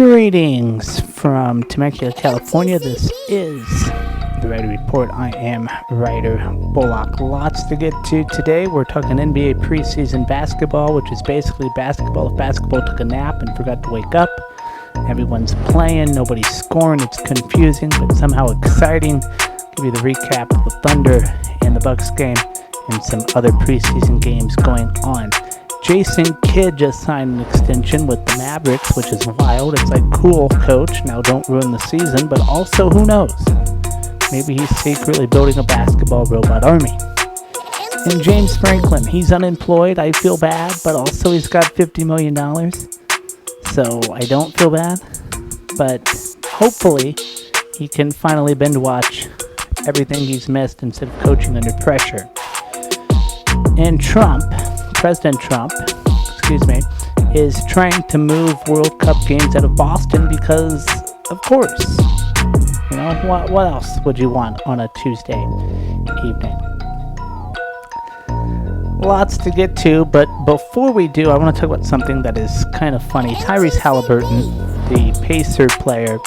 Greetings from Temecula, California. This is the Ryder Report. I am Ryder Bullock. Lots to get to today. We're talking NBA preseason basketball, which is basically basketball. If basketball took a nap and forgot to wake up, everyone's playing, nobody's scoring. It's confusing, but somehow exciting. Give you the recap of the Thunder and the Bucks game and some other preseason games going on. Jason Kidd just signed an extension with the Mavericks, which is wild. It's like, cool, coach, now don't ruin the season, but also, who knows? Maybe he's secretly building a basketball robot army. And James Franklin, he's unemployed. I feel bad, but also he's got $50 million. So I don't feel bad, but hopefully he can finally binge watch everything he's missed instead of coaching under pressure. And President Trump, is trying to move World Cup games out of Boston because, of course, you know, what else would you want on a Tuesday evening? Lots to get to, but before we do, I want to talk about something that is kind of funny. Tyrese Halliburton, the Pacer player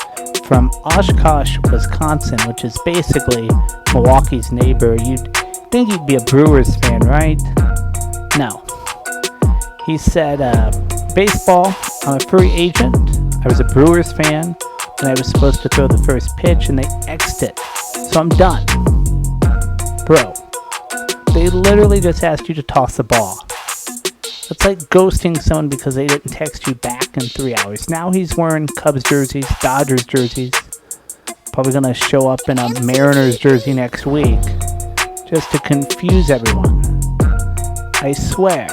from Oshkosh, Wisconsin, which is basically Milwaukee's neighbor. You'd think he'd be a Brewers fan, right? No. He said, baseball, I'm a free agent. I was a Brewers fan, and I was supposed to throw the first pitch, and they X'd it. So I'm done. Bro, they literally just asked you to toss the ball. It's like ghosting someone because they didn't text you back in 3 hours. Now he's wearing Cubs jerseys, Dodgers jerseys. Probably going to show up in a Mariners jersey next week just to confuse everyone. I swear,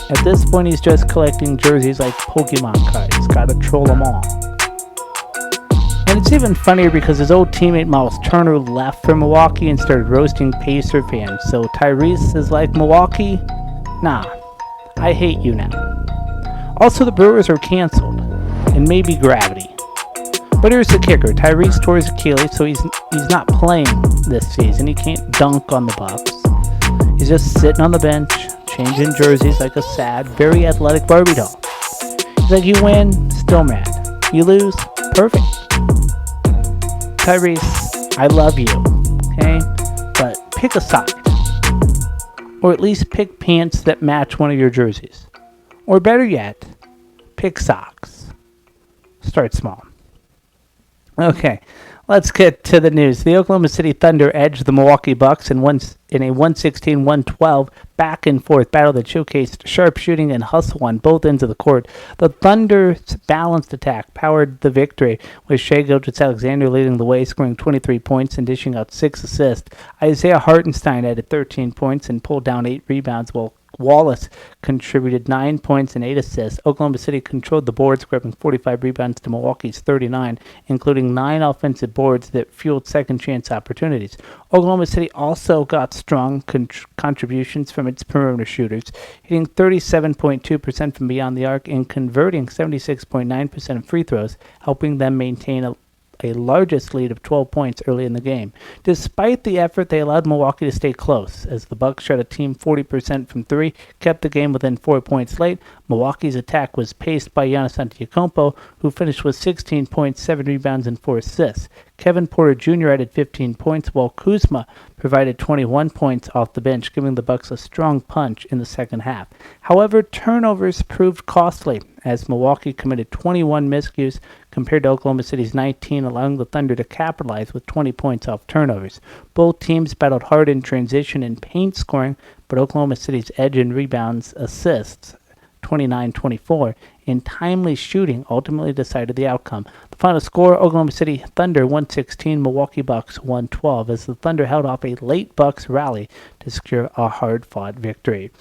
at this point he's just collecting jerseys like Pokemon cards. Gotta troll them all. And it's even funnier because his old teammate Miles Turner left for Milwaukee and started roasting Pacer fans. So Tyrese is like, Milwaukee? Nah, I hate you now. Also, the Brewers are canceled, and maybe gravity. But here's the kicker. Tyrese tore his Achilles, so he's not playing this season. He can't dunk on the Bucks. He's just sitting on the bench, changing jerseys like a sad, very athletic Barbie doll. He's like, you win, still mad. You lose, perfect. Tyrese, I love you, okay? But pick a side. Or at least pick pants that match one of your jerseys. Or better yet, pick socks. Start small. Okay, let's get to the news. The Oklahoma City Thunder edged the Milwaukee Bucks in a 116-112 back-and-forth battle that showcased sharp shooting and hustle on both ends of the court. The Thunder's balanced attack powered the victory, with Shai Gilgeous-Alexander leading the way, scoring 23 points and dishing out 6 assists. Isaiah Hartenstein added 13 points and pulled down 8 rebounds, while Wallace contributed 9 points and 8 assists. Oklahoma City controlled the boards, grabbing 45 rebounds to Milwaukee's 39, including 9 offensive boards that fueled second-chance opportunities. Oklahoma City also got strong contributions from its perimeter shooters, hitting 37.2% from beyond the arc and converting 76.9% of free throws, helping them maintain a largest lead of 12 points early in the game. Despite the effort, they allowed Milwaukee to stay close, as the Bucks shot a team 40% from 3, kept the game within 4 points late. Milwaukee's attack was paced by Giannis Antetokounmpo, who finished with 16 points, 7 rebounds, and 4 assists. Kevin Porter Jr. added 15 points, while Kuzma provided 21 points off the bench, giving the Bucks a strong punch in the second half. However, turnovers proved costly, as Milwaukee committed 21 miscues compared to Oklahoma City's 19, allowing the Thunder to capitalize with 20 points off turnovers. Both teams battled hard in transition and paint scoring, but Oklahoma City's edge in rebounds, assists, 29-24, and timely shooting ultimately decided the outcome. The final score, Oklahoma City Thunder 116, Milwaukee Bucks 112, as the Thunder held off a late Bucks rally to secure a hard-fought victory.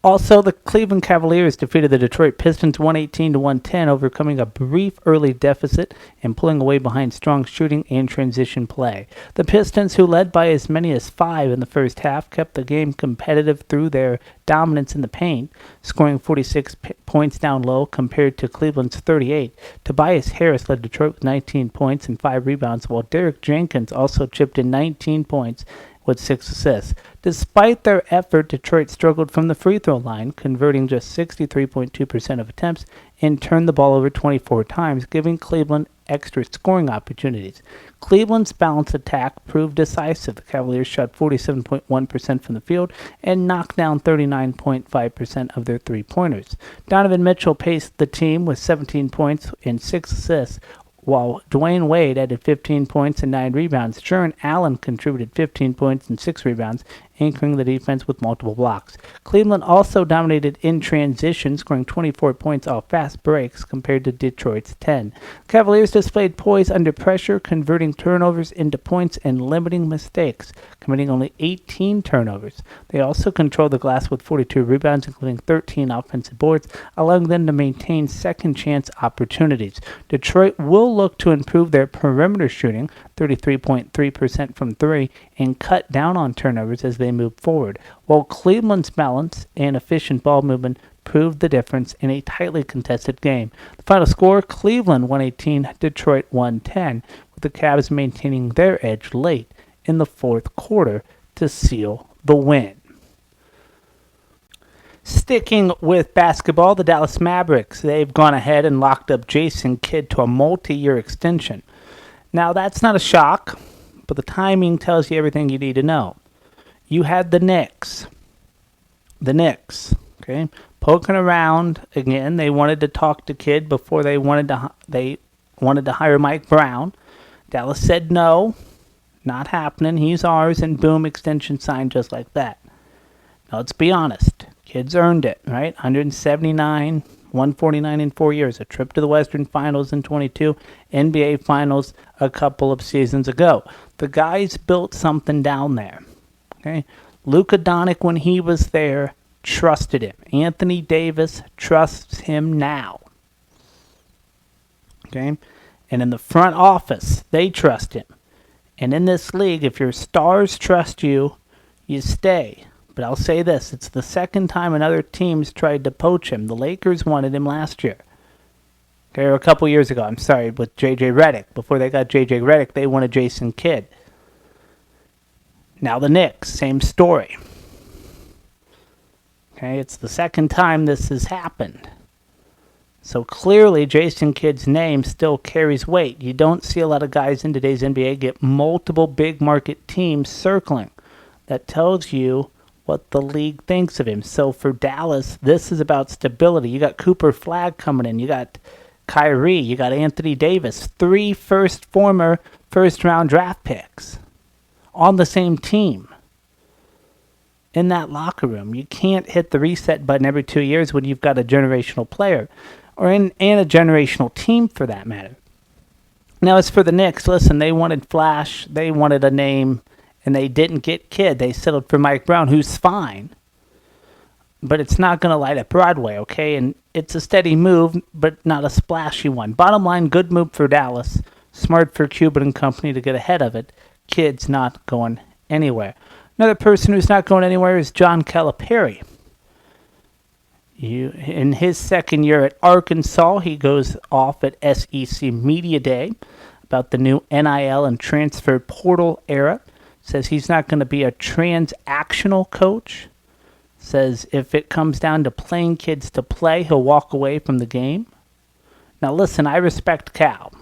Also, the Cleveland Cavaliers defeated the Detroit Pistons 118-110, overcoming a brief early deficit and pulling away behind strong shooting and transition play. The Pistons, who led by as many as 5 in the first half, kept the game competitive through their dominance in the paint, scoring 46 points down low compared to Cleveland's 38. Tobias Harris led Detroit with 19 points and 5 rebounds, while Derek Jenkins also chipped in 19 points with 6 assists. Despite their effort, Detroit struggled from the free throw line, converting just 63.2% of attempts and turned the ball over 24 times, giving Cleveland extra scoring opportunities. Cleveland's balanced attack proved decisive. The Cavaliers shot 47.1% from the field and knocked down 39.5% of their three-pointers. Donovan Mitchell paced the team with 17 points and 6 assists, while Dwayne Wade added 15 points and 9 rebounds. Jaron Allen contributed 15 points and 6 rebounds, anchoring the defense with multiple blocks. Cleveland also dominated in transition, scoring 24 points off fast breaks compared to Detroit's 10. Cavaliers displayed poise under pressure, converting turnovers into points and limiting mistakes, committing only 18 turnovers. They also controlled the glass with 42 rebounds, including 13 offensive boards, allowing them to maintain second-chance opportunities. Detroit will look to improve their perimeter shooting, 33.3% from 3, and cut down on turnovers as they move forward, while Cleveland's balance and efficient ball movement proved the difference in a tightly contested game. The final score, Cleveland 118, Detroit 110, with the Cavs maintaining their edge late in the fourth quarter to seal the win. Sticking with basketball, the Dallas Mavericks, they've gone ahead and locked up Jason Kidd to a multi-year extension. Now, that's not a shock, but the timing tells you everything you need to know. You had the Knicks, okay, poking around again. They wanted to talk to Kidd before they wanted to hire Mike Brown. Dallas said no, not happening. He's ours, and boom, extension signed just like that. Now, let's be honest. Kidd's earned it, right? 179, 149 in 4 years. A trip to the Western Finals in 22, NBA Finals a couple of seasons ago. The guy's built something down there, okay? Luka Doncic, when he was there, trusted him. Anthony Davis trusts him now, okay? And in the front office, they trust him. And in this league, if your stars trust you, you stay. But I'll say this, it's the second time another team's tried to poach him. The Lakers wanted him last year. Okay, or a couple years ago, with J.J. Redick. Before they got J.J. Redick, they wanted Jason Kidd. Now the Knicks, same story. Okay, it's the second time this has happened. So clearly, Jason Kidd's name still carries weight. You don't see a lot of guys in today's NBA get multiple big market teams circling. That tells you what the league thinks of him. So for Dallas, this is about stability. You got Cooper Flagg coming in. You got Kyrie. You got Anthony Davis. 3 former first-round draft picks on the same team in that locker room. You can't hit the reset button every 2 years when you've got a generational player or and a generational team for that matter. Now, as for the Knicks, listen, they wanted flash. They wanted a name. And they didn't get Kidd. They settled for Mike Brown, who's fine. But it's not going to light up Broadway, okay? And it's a steady move, but not a splashy one. Bottom line, good move for Dallas. Smart for Cuban and company to get ahead of it. Kidd's not going anywhere. Another person who's not going anywhere is John Calipari. In his second year at Arkansas, he goes off at SEC Media Day about the new NIL and transfer portal era. Says he's not going to be a transactional coach. Says if it comes down to playing kids to play, he'll walk away from the game. Now listen, I respect Cal.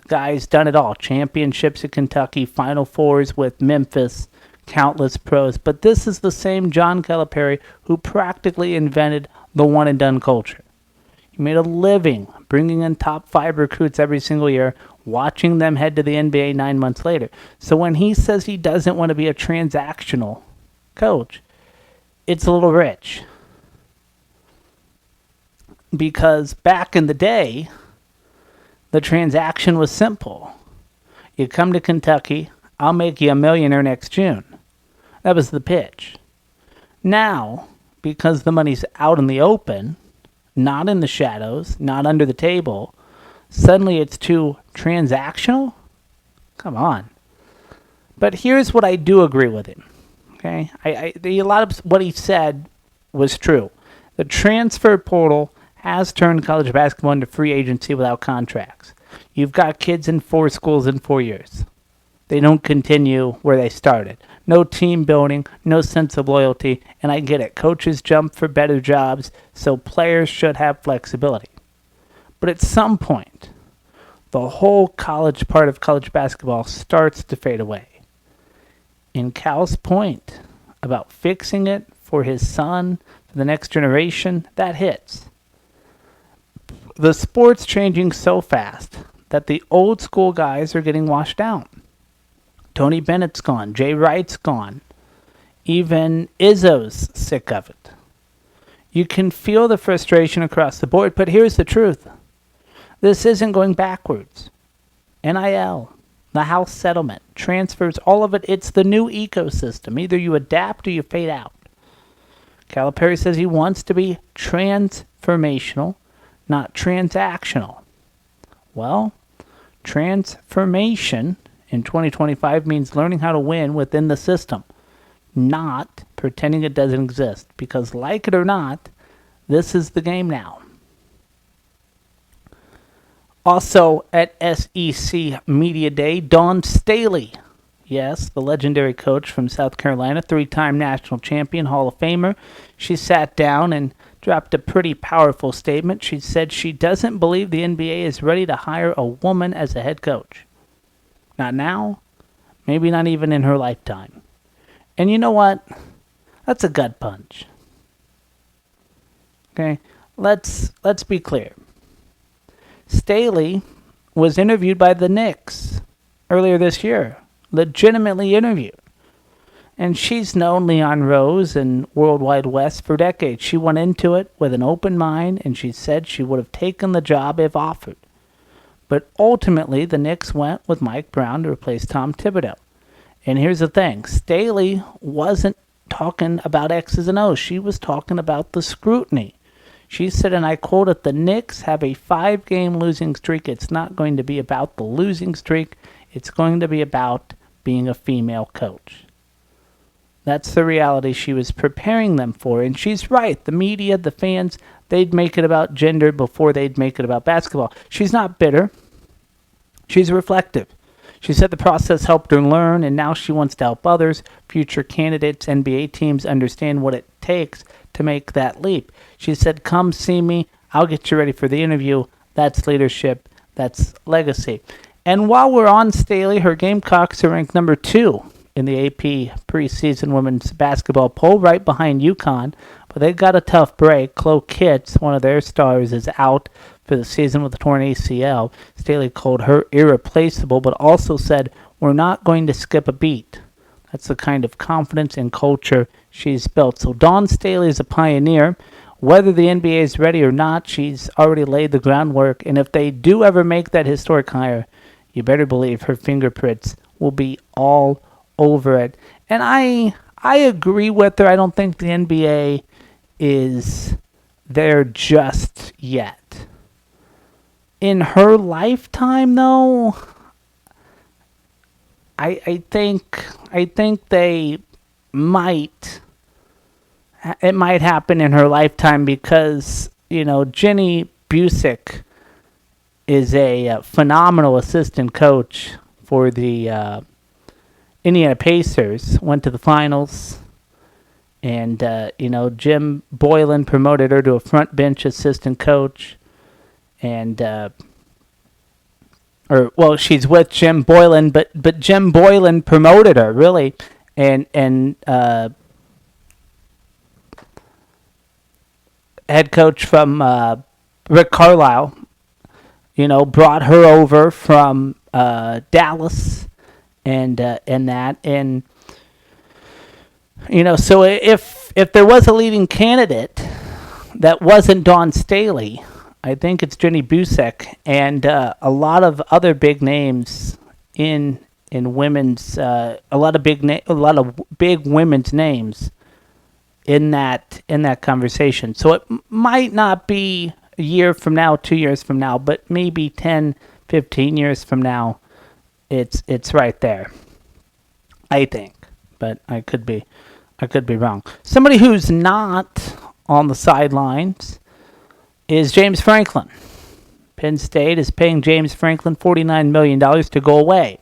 The guy's done it all. Championships at Kentucky, Final Fours with Memphis, countless pros. But this is the same John Calipari who practically invented the one-and-done culture. He made a living bringing in top 5 recruits every single year, watching them head to the NBA 9 months later. So when he says he doesn't want to be a transactional coach, it's a little rich. Because back in the day, the transaction was simple. You come to Kentucky, I'll make you a millionaire next June. That was the pitch. Now, because the money's out in the open, not in the shadows, not under the table, suddenly it's too transactional? Come on. But here's what I do agree with him. Okay, a lot of what he said was true. The transfer portal has turned college basketball into free agency without contracts. You've got kids in 4 schools in 4 years. They don't continue where they started. No team building, no sense of loyalty, and I get it. Coaches jump for better jobs, so players should have flexibility. But at some point, the whole college part of college basketball starts to fade away. In Cal's point about fixing it for his son, for the next generation, that hits. The sport's changing so fast that the old school guys are getting washed out. Tony Bennett's gone. Jay Wright's gone. Even Izzo's sick of it. You can feel the frustration across the board, but here's the truth. This isn't going backwards. NIL, the house settlement, transfers, all of it, it's the new ecosystem. Either you adapt or you fade out. Calipari says he wants to be transformational, not transactional. Well, transformation in 2025 means learning how to win within the system, not pretending it doesn't exist. Because like it or not, this is the game now. Also at SEC Media Day, Dawn Staley. Yes, the legendary coach from South Carolina, 3-time national champion, Hall of Famer. She sat down and dropped a pretty powerful statement. She said she doesn't believe the NBA is ready to hire a woman as a head coach. Not now, maybe not even in her lifetime. And you know what? That's a gut punch. Okay, let's be clear. Staley was interviewed by the Knicks earlier this year. Legitimately interviewed. And she's known Leon Rose and World Wide West for decades. She went into it with an open mind, and she said she would have taken the job if offered. But ultimately, the Knicks went with Mike Brown to replace Tom Thibodeau. And here's the thing. Staley wasn't talking about X's and O's. She was talking about the scrutiny. She said, and I quote, if the Knicks have a 5-game losing streak, it's not going to be about the losing streak. It's going to be about being a female coach. That's the reality she was preparing them for. And she's right. The media, the fans, they'd make it about gender before they'd make it about basketball. She's not bitter. She's reflective. She said the process helped her learn, and now she wants to help others, future candidates, NBA teams, understand what it takes to make that leap. She said, come see me. I'll get you ready for the interview. That's leadership. That's legacy. And while we're on Staley, her Gamecocks are ranked number 2 in the AP preseason women's basketball poll, right behind UConn. But they got a tough break. Chloe Kitts, one of their stars, is out for the season with a torn ACL. Staley called her irreplaceable, but also said, we're not going to skip a beat. That's the kind of confidence and culture she's built. So Dawn Staley is a pioneer. Whether the NBA is ready or not, she's already laid the groundwork. And if they do ever make that historic hire, you better believe her fingerprints will be all over it. And I agree with her. I don't think the NBA is there just yet. In her lifetime, though, I think they might. It might happen in her lifetime because, you know, Jenny Busick is a phenomenal assistant coach for the Indiana Pacers. Went to the finals. And, Jim Boylan promoted her to a front bench assistant coach. And, she's with Jim Boylan, but Jim Boylan promoted her, really. And head coach from Rick Carlisle, brought her over from Dallas and that. And, so if there was a leading candidate that wasn't Dawn Staley, I think it's Jenny Busick and a lot of other big names in women's a lot of big women's names in that conversation. So it might not be a year from now, 2 years from now, but maybe 10, 15 years from now, it's right there. I think, but I could be wrong. Somebody who's not on the sidelines is James Franklin. Penn State is paying James Franklin $49 million to go away.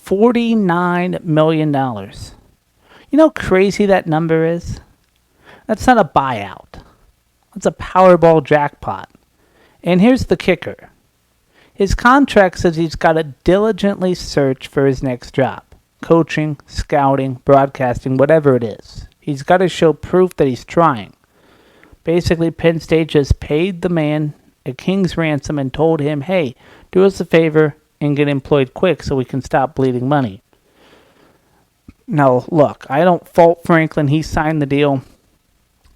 $49 million. You know how crazy that number is? That's not a buyout. That's a Powerball jackpot. And here's the kicker. His contract says he's got to diligently search for his next job. Coaching, scouting, broadcasting, whatever it is. He's got to show proof that he's trying. Basically, Penn State just paid the man a king's ransom and told him, hey, do us a favor and get employed quick so we can stop bleeding money. Now, look, I don't fault Franklin. He signed the deal.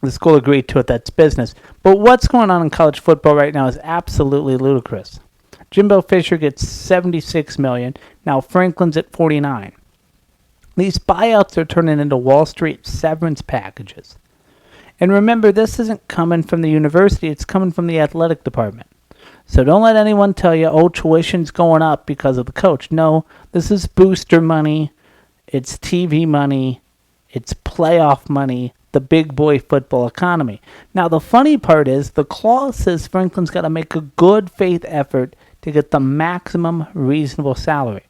The school agreed to it. That's business. But what's going on in college football right now is absolutely ludicrous. Jimbo Fisher gets $76 million. Now Franklin's at $49. These buyouts are turning into Wall Street severance packages. And remember, this isn't coming from the university. It's coming from the athletic department. So don't let anyone tell you, oh, tuition's going up because of the coach. No, this is booster money. It's TV money. It's playoff money. The big boy football economy. Now, the funny part is the clause says Franklin's got to make a good faith effort to get the maximum reasonable salary.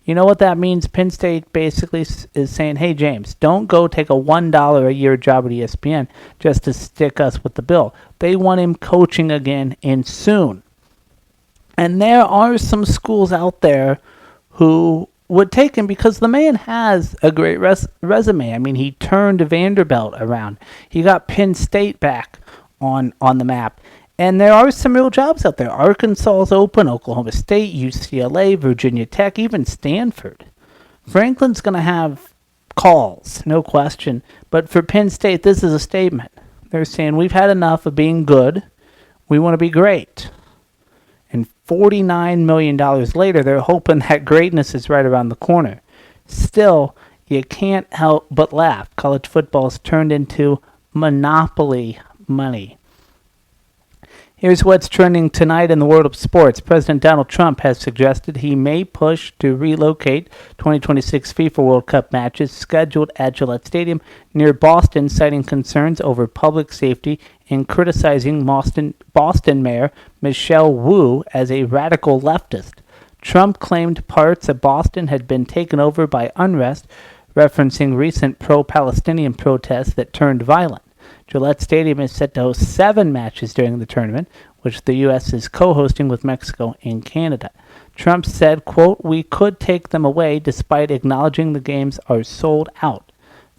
You know what that means? Penn State basically is saying, hey, James, don't go take a $1 a year job at ESPN just to stick us with the bill. They want him coaching again and soon. And there are some schools out there who would take him because the man has a great resume. I mean, he turned Vanderbilt around. He got Penn State back on the map. And there are some real jobs out there. Arkansas is open, Oklahoma State, UCLA, Virginia Tech, even Stanford. Franklin's going to have calls, no question. But for Penn State, this is a statement. They're saying, we've had enough of being good. We want to be great. And $49 million later, they're hoping that greatness is right around the corner. Still, you can't help but laugh. College football's turned into monopoly money. Here's what's trending tonight in the world of sports. President Donald Trump has suggested he may push to relocate 2026 FIFA World Cup matches scheduled at Gillette Stadium near Boston, citing concerns over public safety and criticizing Boston Mayor Michelle Wu as a radical leftist. Trump claimed parts of Boston had been taken over by unrest, referencing recent pro-Palestinian protests that turned violent. Gillette Stadium is set to host 7 matches during the tournament, which the U.S. is co-hosting with Mexico and Canada. Trump said, quote, we could take them away despite acknowledging the games are sold out.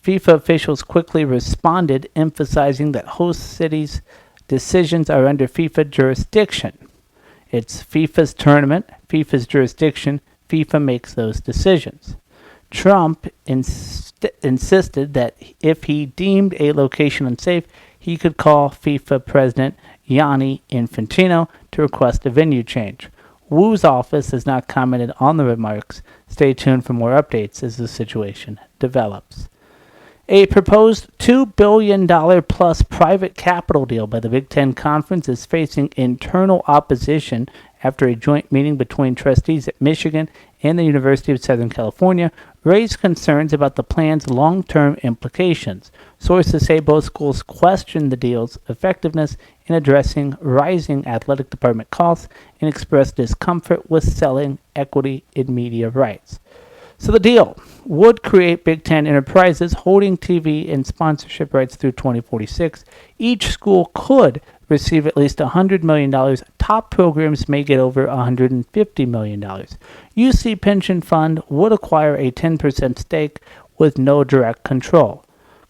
FIFA officials quickly responded, emphasizing that host cities' decisions are under FIFA jurisdiction. It's FIFA's tournament, FIFA's jurisdiction. FIFA makes those decisions. Trump insisted that if he deemed a location unsafe, he could call FIFA President Gianni Infantino to request a venue change. Wu's office has not commented on the remarks. Stay tuned for more updates as the situation develops. A proposed $2 billion plus private capital deal by the Big Ten Conference is facing internal opposition after a joint meeting between trustees at Michigan and the University of Southern California raised concerns about the plan's long-term implications. Sources say both schools questioned the deal's effectiveness in addressing rising athletic department costs and expressed discomfort with selling equity in media rights. So the deal would create Big Ten enterprises holding TV and sponsorship rights through 2046. Each school could receive at least $100 million. Top programs may get over $150 million. UC Pension Fund would acquire a 10% stake with no direct control.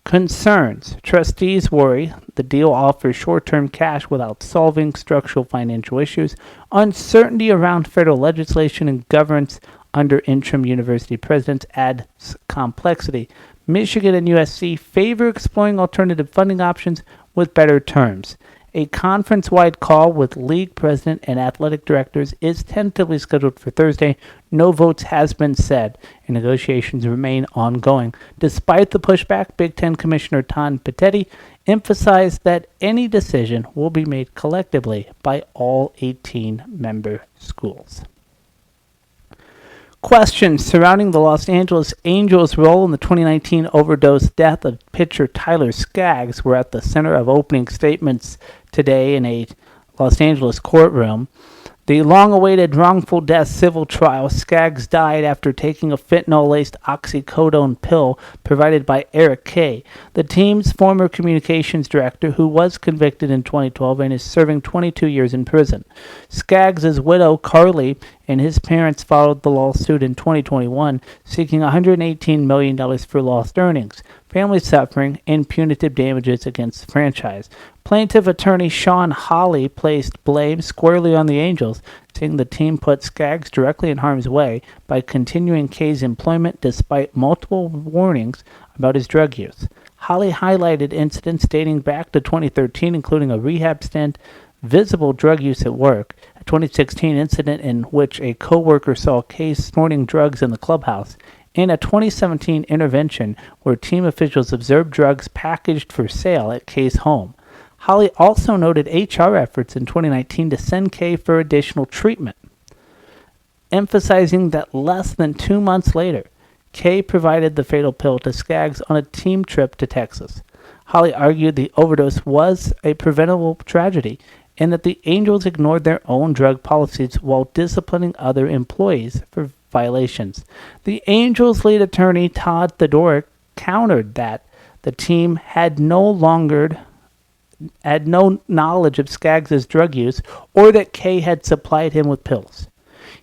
Concerns. Trustees worry the deal offers short-term cash without solving structural financial issues. Uncertainty around federal legislation and governance under interim university presidents adds complexity. Michigan and USC favor exploring alternative funding options with better terms. A conference-wide call with league president and athletic directors is tentatively scheduled for Thursday. No votes has been set, and negotiations remain ongoing. Despite the pushback, Big Ten Commissioner Tom Petty emphasized that any decision will be made collectively by all 18 member schools. Questions surrounding the Los Angeles Angels' role in the 2019 overdose death of pitcher Tyler Skaggs were at the center of opening statements today in a Los Angeles courtroom. The long-awaited wrongful death civil trial. Skaggs died after taking a fentanyl-laced oxycodone pill provided by Eric Kay, the team's former communications director, who was convicted in 2012 and is serving 22 years in prison. Skaggs' widow, Carly, and his parents filed the lawsuit in 2021, seeking $118 million for lost earnings, family suffering, and punitive damages against the franchise. Plaintiff attorney Sean Hawley placed blame squarely on the Angels, saying the team put Skaggs directly in harm's way by continuing Kay's employment despite multiple warnings about his drug use. Hawley highlighted incidents dating back to 2013, including a rehab stint, visible drug use at work, a 2016 incident in which a co-worker saw Kay snorting drugs in the clubhouse, and a 2017 intervention where team officials observed drugs packaged for sale at Kay's home. Hawley also noted HR efforts in 2019 to send Kay for additional treatment, emphasizing that less than 2 months later, Kay provided the fatal pill to Skaggs on a team trip to Texas. Hawley argued the overdose was a preventable tragedy and that the Angels ignored their own drug policies while disciplining other employees for violations. The Angels' lead attorney, Todd Theodoric, countered that the team had no knowledge of Skaggs' drug use or that Kay had supplied him with pills.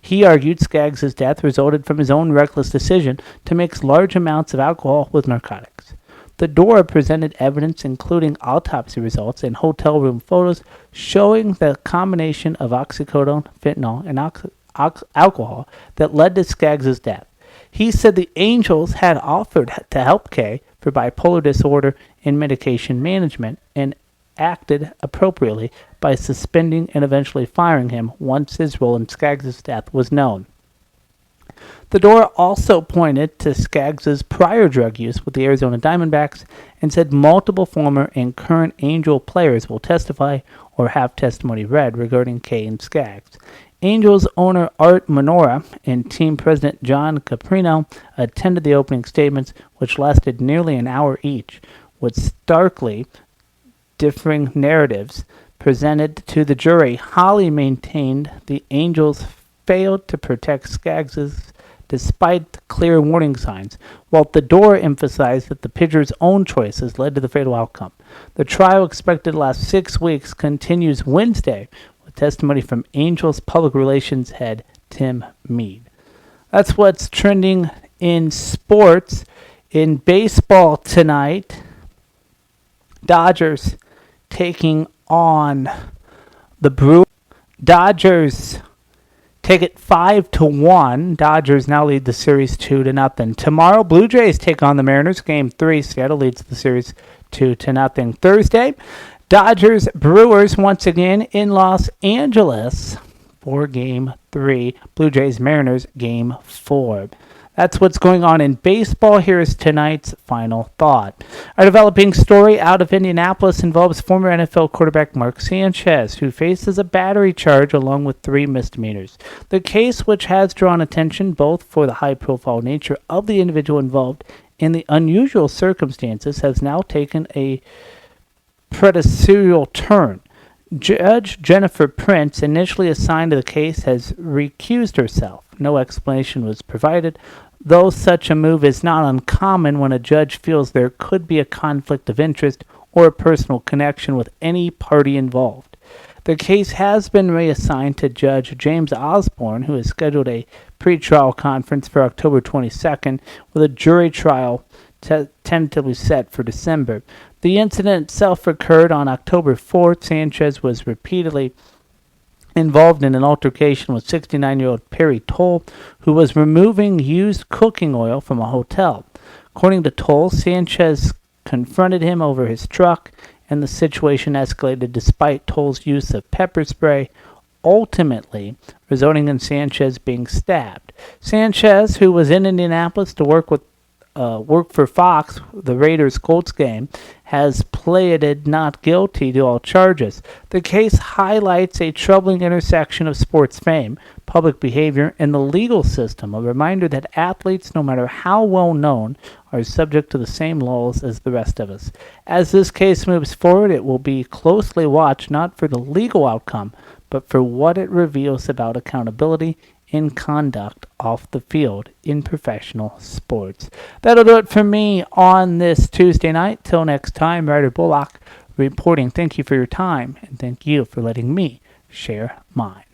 He argued Skaggs' death resulted from his own reckless decision to mix large amounts of alcohol with narcotics. Theodora presented evidence including autopsy results and hotel room photos showing the combination of oxycodone, fentanyl, and alcohol that led to Skaggs' death. He said the Angels had offered to help Kay for bipolar disorder and medication management and acted appropriately by suspending and eventually firing him once his role in Skaggs' death was known. Theodora also pointed to Skaggs' prior drug use with the Arizona Diamondbacks and said multiple former and current Angel players will testify or have testimony read regarding Kay and Skaggs. Angels owner Art Menorah and team president John Caprino attended the opening statements, which lasted nearly an hour each, with starkly differing narratives presented to the jury. Hawley maintained the Angels failed to protect Skaggs' despite clear warning signs, while Theodora emphasized that the pitcher's own choices led to the fatal outcome. The trial, expected to last 6 weeks, continues Wednesday with testimony from Angels public relations head Tim Mead. That's what's trending in sports. In baseball tonight, Dodgers taking on the Brewers. Dodgers take it 5-1. Dodgers now lead the series 2-0. Tomorrow, Blue Jays take on the Mariners. Game 3. Seattle leads the series 2-0. Thursday, Dodgers Brewers once again in Los Angeles for Game 3. Blue Jays Mariners Game 4. That's what's going on in baseball. Here is tonight's final thought. Our developing story out of Indianapolis involves former NFL quarterback Mark Sanchez, who faces a battery charge along with 3 misdemeanors. The case, which has drawn attention both for the high-profile nature of the individual involved and the unusual circumstances, has now taken a presidential turn. Judge Jennifer Prince, initially assigned to the case, has recused herself. No explanation was provided, though such a move is not uncommon when a judge feels there could be a conflict of interest or a personal connection with any party involved. The case has been reassigned to Judge James Osborne, who has scheduled a pretrial conference for October 22nd, with a jury trial tentatively set for December. The incident itself occurred on October 4th. Sanchez was repeatedly involved in an altercation with 69-year-old Perry Toll, who was removing used cooking oil from a hotel. According to Toll, Sanchez confronted him over his truck, and the situation escalated despite Toll's use of pepper spray, ultimately resulting in Sanchez being stabbed. Sanchez, who was in Indianapolis to work for Fox, the Raiders-Colts game, has pleaded not guilty to all charges. The case highlights a troubling intersection of sports fame, public behavior, and the legal system, a reminder that athletes, no matter how well known, are subject to the same laws as the rest of us. As this case moves forward, it will be closely watched not for the legal outcome, but for what it reveals about accountability in conduct off the field in professional sports. That'll do it for me on this Tuesday night. Till next time, Ryder Bullock reporting. Thank you for your time, and thank you for letting me share mine.